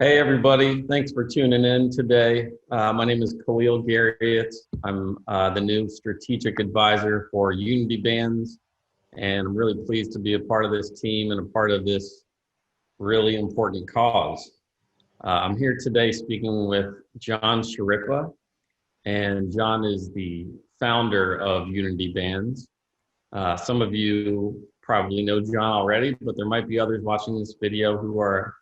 Hey everybody, thanks for tuning in today. My name is Khalil Garriott. I'm the new strategic advisor for Unity Bands, and I'm really pleased to be a part of this team and a part of this really important cause. I'm here today speaking with John Schirrippa, and John is the founder of Unity Bands. Some of you probably know John already, but there might be others watching this video who are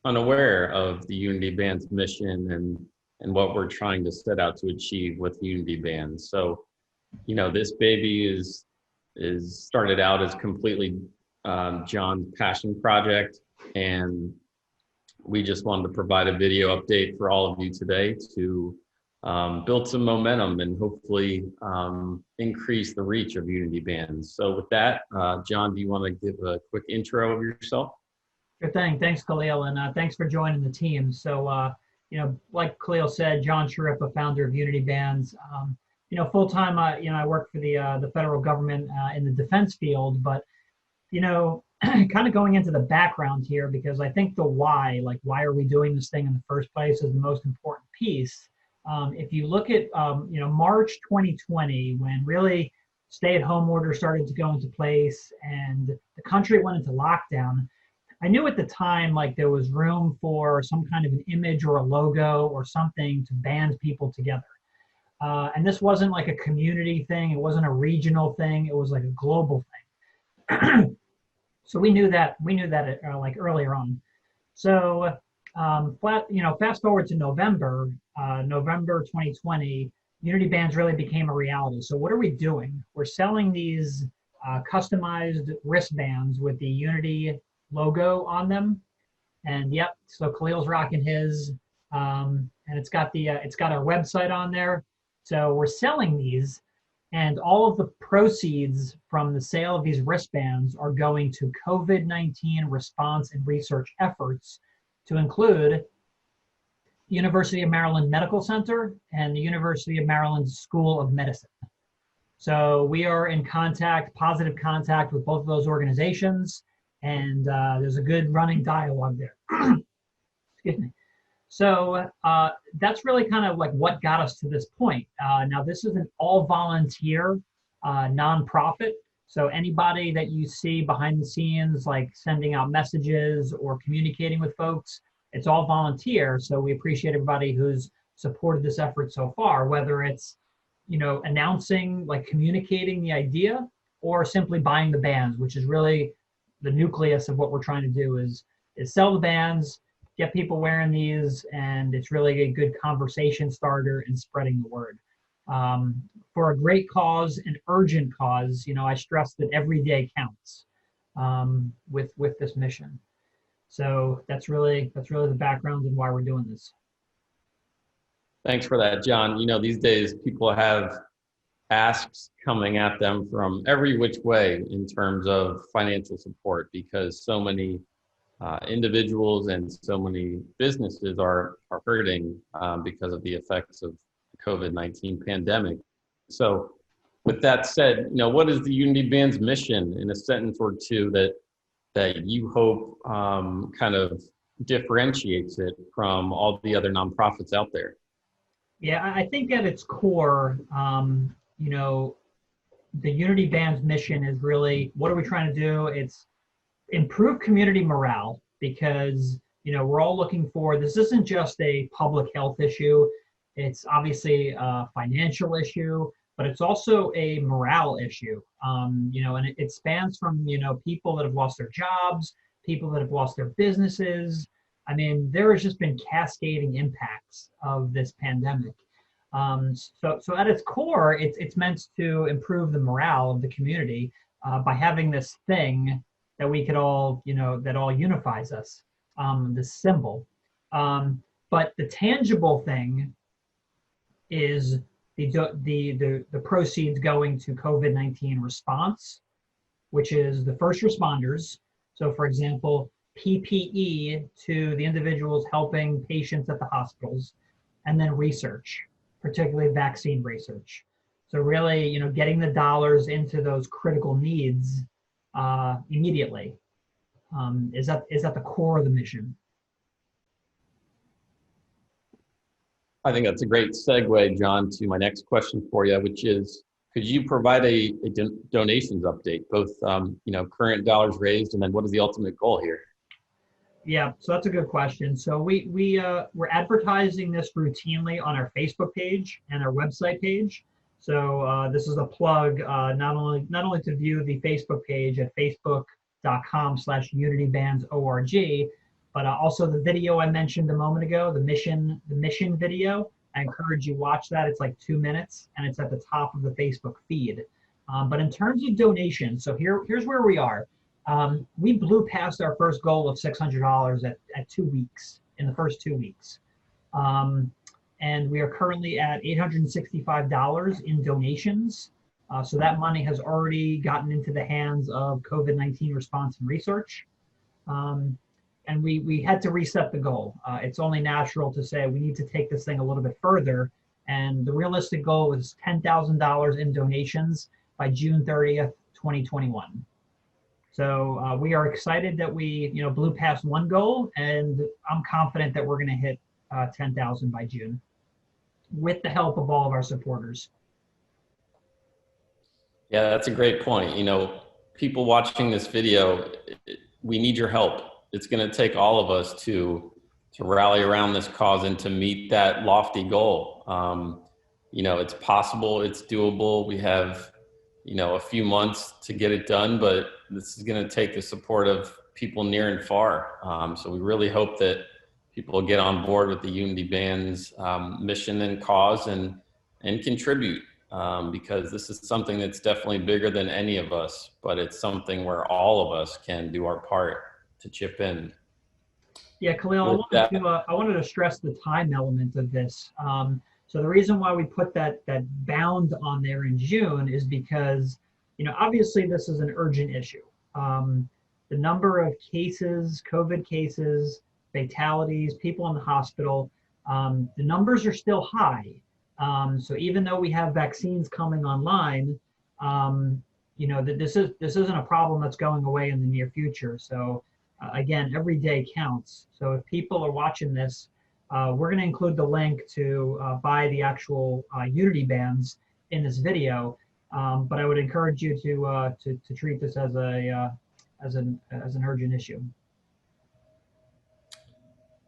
unaware of the Unity Band's mission and what we're trying to set out to achieve with Unity Band. So, this baby is started out as completely John's passion project, and we just wanted to provide a video update for all of you today to build some momentum and hopefully increase the reach of Unity Bands. So with that, John, do you want to give a quick intro of yourself? Sure thing. Thanks, Khalil, and thanks for joining the team. So, like Khalil said, John Schirrippa, founder of Unity Bands. Full time, I work for the federal government in the defense field, but kind of going into the background here because I think the why, like why are we doing this thing in the first place, is the most important piece. If you look at March 2020, when really stay-at-home orders started to go into place and the country went into lockdown. I knew at the time like there was room for some kind of an image or a logo or something to band people together. And this wasn't like a community thing. It wasn't a regional thing. It was like a global thing. So we knew that like earlier on. So fast forward to November 2020, Unity Bands really became a reality. So what are we doing? We're selling these customized wristbands with the Unity logo on them, and yep, so Khalil's rocking his, and it's got our website on there. So we're selling these, and all of the proceeds from the sale of these wristbands are going to COVID-19 response and research efforts, to include University of Maryland Medical Center and the University of Maryland School of Medicine. So we are in positive contact with both of those organizations. And there's a good running dialogue there. Excuse me. So that's really kind of like what got us to this point. Now, this is an all-volunteer nonprofit. So anybody that you see behind the scenes, like sending out messages or communicating with folks, it's all volunteer. So we appreciate everybody who's supported this effort so far, whether it's announcing, like communicating the idea, or simply buying the bands, which is really the nucleus of what we're trying to do is sell the bands, get people wearing these, and it's really a good conversation starter and spreading the word. For a great cause, an urgent cause, I stress that every day counts with this mission. So that's really the background and why we're doing this. Thanks for that, John. These days people have asks coming at them from every which way in terms of financial support, because so many individuals and so many businesses are hurting because of the effects of the COVID-19 pandemic. So with that said, what is the Unity Band's mission in a sentence or two that you hope kind of differentiates it from all the other nonprofits out there? Yeah, I think at its core, the Unity Band's mission is really, what are we trying to do? It's improve community morale, because, we're all looking for, this isn't just a public health issue. It's obviously a financial issue, but it's also a morale issue. And it spans from, people that have lost their jobs, people that have lost their businesses. I mean, there has just been cascading impacts of this pandemic. So at its core, it's meant to improve the morale of the community by having this thing that we could all, that all unifies us, this symbol. But the tangible thing is the proceeds going to COVID-19 response, which is the first responders. So for example, PPE to the individuals helping patients at the hospitals, and then research, particularly vaccine research. So really, getting the dollars into those critical needs immediately is at the core of the mission. I think that's a great segue, John, to my next question for you, which is, could you provide a donations update, both current dollars raised, and then what is the ultimate goal here? Yeah, so that's a good question. So we're advertising this routinely on our Facebook page and our website page. So this is a plug, not only to view the Facebook page at facebook.com/unitybands.org, but also the video I mentioned a moment ago, the mission video. I encourage you watch that. It's like 2 minutes, and it's at the top of the Facebook feed. But in terms of donations, so here's where we are. We blew past our first goal of $600 at 2 weeks, in the first 2 weeks. And we are currently at $865 in donations. So that money has already gotten into the hands of COVID-19 response and research. And we had to reset the goal. It's only natural to say we need to take this thing a little bit further. And the realistic goal was $10,000 in donations by June 30th, 2021. So we are excited that we blew past one goal, and I'm confident that we're going to hit 10,000 by June with the help of all of our supporters. Yeah, that's a great point. People watching this video, we need your help. It's going to take all of us to rally around this cause and to meet that lofty goal. It's possible, it's doable. We have, a few months to get it done, but this is going to take the support of people near and far. So we really hope that people get on board with the Unity Band's mission and cause and contribute, because this is something that's definitely bigger than any of us, but it's something where all of us can do our part to chip in. Yeah, Khalil, I wanted to stress the time element of this. So the reason why we put that bound on there in June is because, obviously this is an urgent issue. The number of cases, COVID cases, fatalities, people in the hospital, the numbers are still high. So even though we have vaccines coming online, this isn't a problem that's going away in the near future. So again, every day counts. So if people are watching this, we're going to include the link to buy the actual Unity bands in this video. But I would encourage you to treat this as an urgent issue.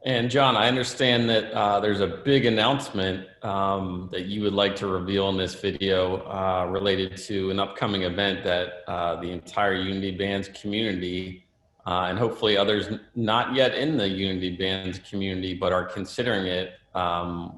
And John, I understand that there's a big announcement that you would like to reveal in this video related to an upcoming event that the entire Unity Bands community and hopefully others not yet in the Unity Bands community but are considering it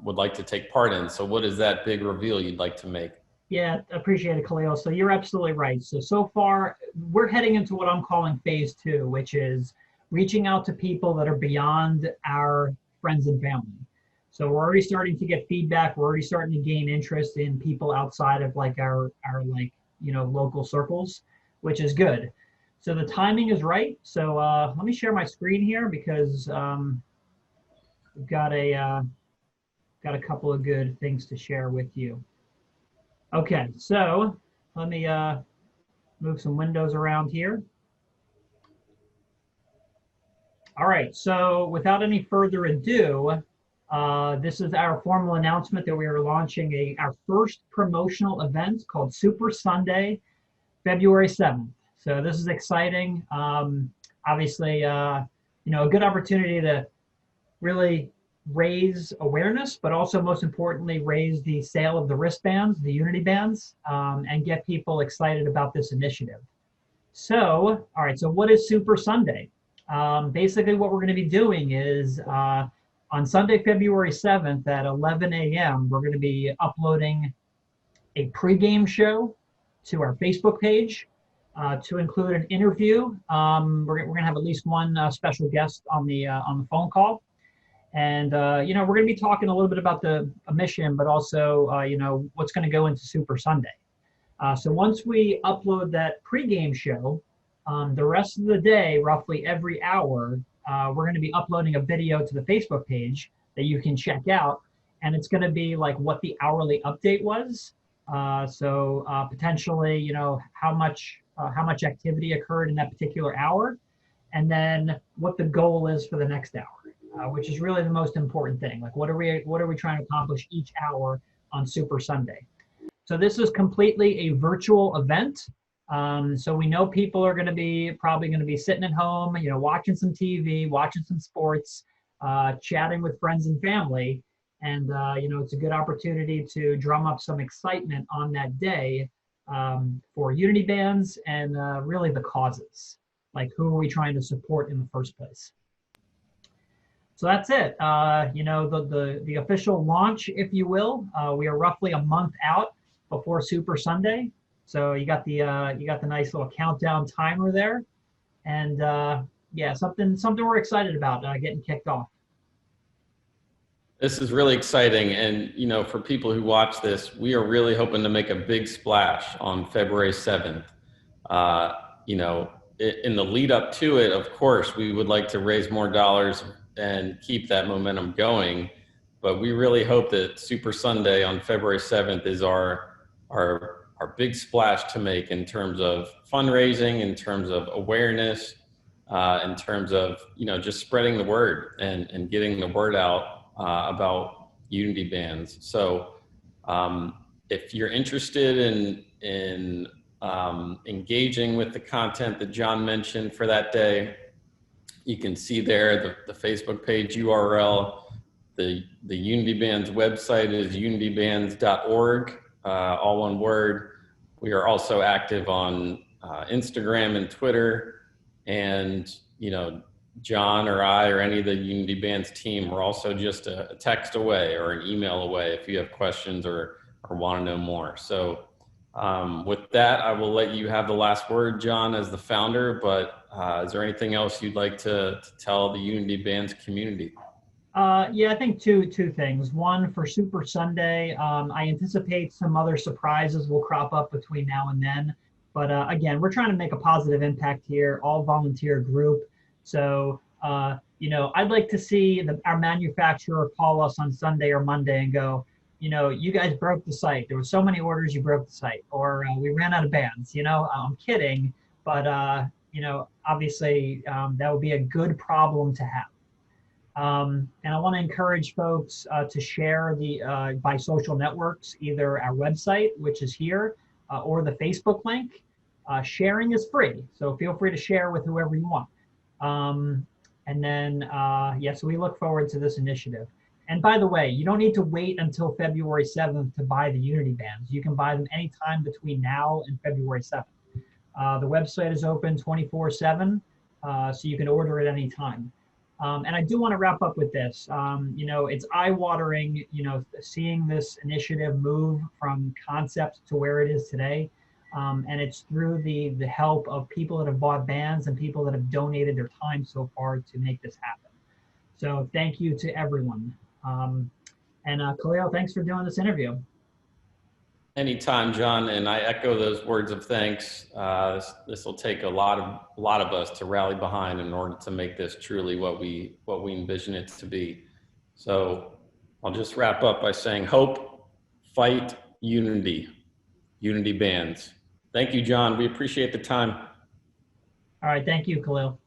would like to take part in. So what is that big reveal you'd like to make? Yeah, appreciate it, Khalil. So you're absolutely right. So far, we're heading into what I'm calling phase 2, which is reaching out to people that are beyond our friends and family. So we're already starting to get feedback. We're already starting to gain interest in people outside of like our local circles, which is good. So the timing is right. So let me share my screen here because we've got a couple of good things to share with you. Okay, so let me move some windows around here. All right, so without any further ado, this is our formal announcement that we are launching our first promotional event called Super Sunday, February 7th. So this is exciting. Obviously, a good opportunity to really raise awareness, but also most importantly, raise the sale of the wristbands, the Unity bands, and get people excited about this initiative. So, all right, so what is Super Sunday? Basically what we're gonna be doing is on Sunday, February 7th at 11 a.m., we're gonna be uploading a pregame show to our Facebook page to include an interview. We're gonna have at least one special guest on the phone call. And, we're going to be talking a little bit about the mission, but also, what's going to go into Super Sunday. So once we upload that pregame show, the rest of the day, roughly every hour, we're going to be uploading a video to the Facebook page that you can check out. And it's going to be like what the hourly update was. So potentially, how much activity occurred in that particular hour, and then what the goal is for the next hour. which is really the most important thing. Like, what are we trying to accomplish each hour on Super Sunday? So this is completely a virtual event. So we know people are probably going to be sitting at home, watching some TV, watching some sports, chatting with friends and family. And, it's a good opportunity to drum up some excitement on that day for Unity bands and really the causes. Like, who are we trying to support in the first place? So that's it. The official launch, if you will. We are roughly a month out before Super Sunday. So you got the nice little countdown timer there, and yeah, something we're excited about getting kicked off. This is really exciting, and for people who watch this, we are really hoping to make a big splash on February 7th. In the lead up to it, of course, we would like to raise more dollars and keep that momentum going, but we really hope that Super Sunday on February 7th is our big splash to make in terms of fundraising, in terms of awareness, in terms of just spreading the word and getting the word out about Unity bands. So if you're interested in engaging with the content that John mentioned for that day, you can see there the Facebook page URL. The Unity Bands website is unitybands.org, all one word. We are also active on Instagram and Twitter, and John or I or any of the Unity Bands team, we're also just a text away or an email away if you have questions or want to know more. So with that, I will let you have the last word, John, as the founder, but is there anything else you'd like to tell the Unity Bands community? Yeah, I think two things. One, for Super Sunday, I anticipate some other surprises will crop up between now and then. But again, we're trying to make a positive impact here, all volunteer group. So, I'd like to see our manufacturer call us on Sunday or Monday and go, you guys broke the site. There were so many orders, you broke the site. Or we ran out of bands. I'm kidding. But, obviously, that would be a good problem to have. And I want to encourage folks to share by social networks, either our website, which is here, or the Facebook link. Sharing is free, so feel free to share with whoever you want. And then, so we look forward to this initiative. And by the way, you don't need to wait until February 7th to buy the Unity bands. You can buy them anytime between now and February 7th. The website is open 24/7, so you can order at any time. And I do want to wrap up with this. It's eye-watering, seeing this initiative move from concept to where it is today. And it's through the help of people that have bought bands and people that have donated their time so far to make this happen. So thank you to everyone. Khalil, thanks for doing this interview. Anytime, John, and I echo those words of thanks. This will take a lot of us to rally behind in order to make this truly what we envision it to be. So I'll just wrap up by saying hope, fight, unity, Unity Bands. Thank you, John. We appreciate the time. All right, thank you, Khalil.